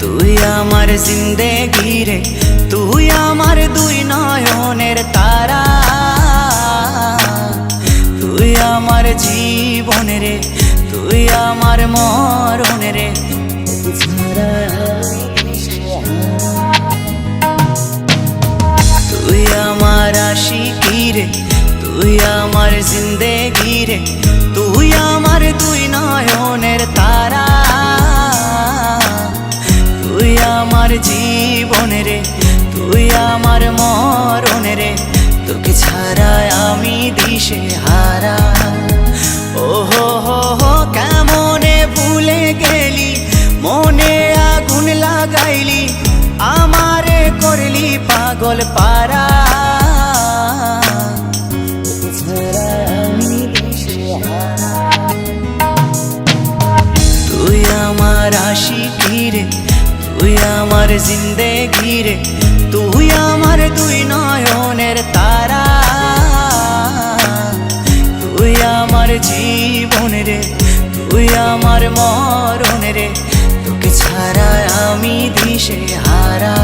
তুই আমার জিন্দেগি রে, তুই আমার দুই নয়নের তারা, তুই আমার জীবন রে, তুই আমার মরণ রে। তুই আমার আশিকি রে, তুই আমার জিন্দেগি রে, তুই আমার দুই নয়নের তারা, তুই আমার জীবন রে, তুই আমার মরণ রে। তোকে ছাড়া আমি দিশে হারা। ও হো হো হো কেমনে ভুলে গেলি, মনে আগুন লাগাইলি, আমারে করলি পাগল পারা। তুই আমার আশিকি রে, তুই আমার জিন্দেগি রে, তুই আমার দুই নয়নের তারা, তুই আমার জীবন রে, তুই আমার মরণ রে। তোকে ছাড়া আমি দিশে হারা।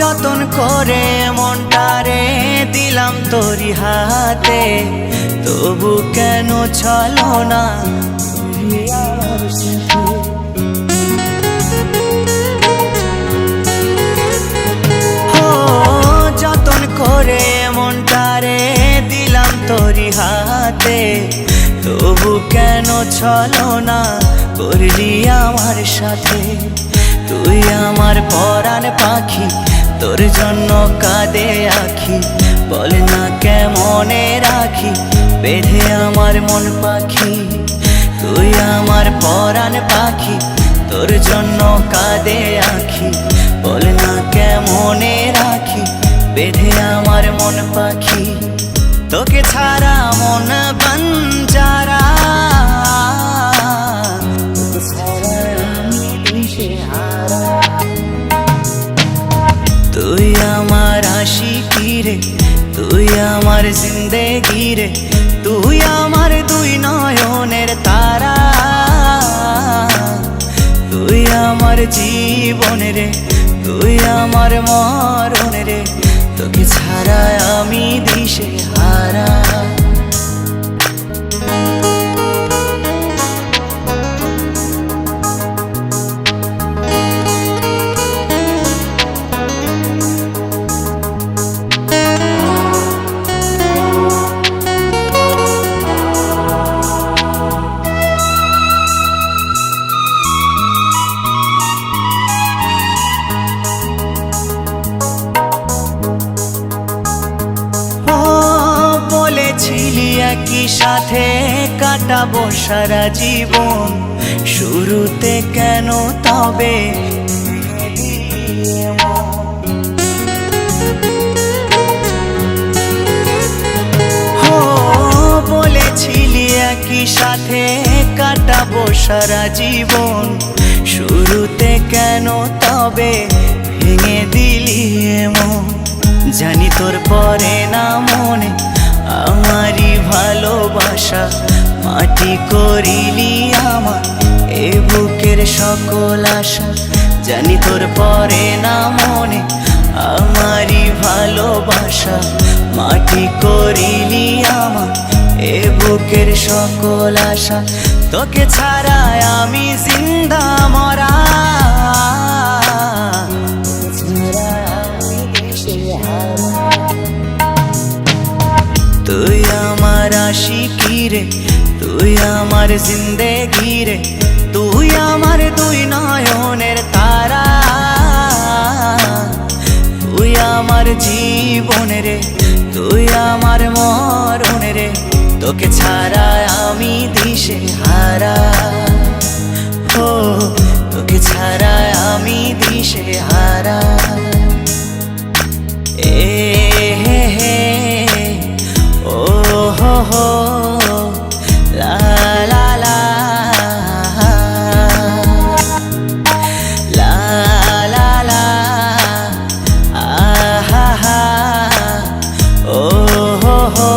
যতন করে মনটারে দিলাম তোরি হাতে, তবু কেন চলো না যতন করে মনটারে দিলাম তোরি হাতে, তবু কেন চলো না করলি আমার সাথে। তুই আমার পরাণ পাখি, তোর জন্য কাঁদে আখি, বল না কেমনে রাখি বেঁধে আমার মন পাখি। তুই আমার পরাণ পাখি, তোর জন্য কাঁদে আখি, বল না কেমনে রাখি বেঁধে আমার মন পাখি। তোকে ছাড়া মন বাঞ্জারা, তুই আমার আশিকি রে, তুই আমার জিন্দেগি রে, তুই আমার দুই নয়নের তারা, তুই আমার জীবন রে, তুই আমার মরণ রে। তোকে ছাড়া আমি দিশে হারা। বলেছিলি একই সাথে কাটাবো সারা জীবন, শুরুতে কেন তবে বলেছিলি একই সাথে কাটাবো সারা জীবন, শুরুতে কেন তবে ভেঙে দিলি মন। জানি তোর পরে না মনে আমারই ভালোবাসা, মাটি করিলি আমার এ বুকের সকল আশা। জানি তোর পরে না মনে আমারই ভালোবাসা, মাটি করিলি আমার এ বুকের সকল আশা। তোকে ছাড়া আমি জিন্দা মরা, তুই আমার আশিকি রে, তুই আমার জিন্দেগি রে, তুই আমার দুই নয়নের তারা, তুই আমার জীবন রে, তুই আমার মরণ রে। তোকে ছাড়া আমি দিশে হারা। ও তোকে ছাড়া আমি দিশে হারা। এ হে হে ও বহ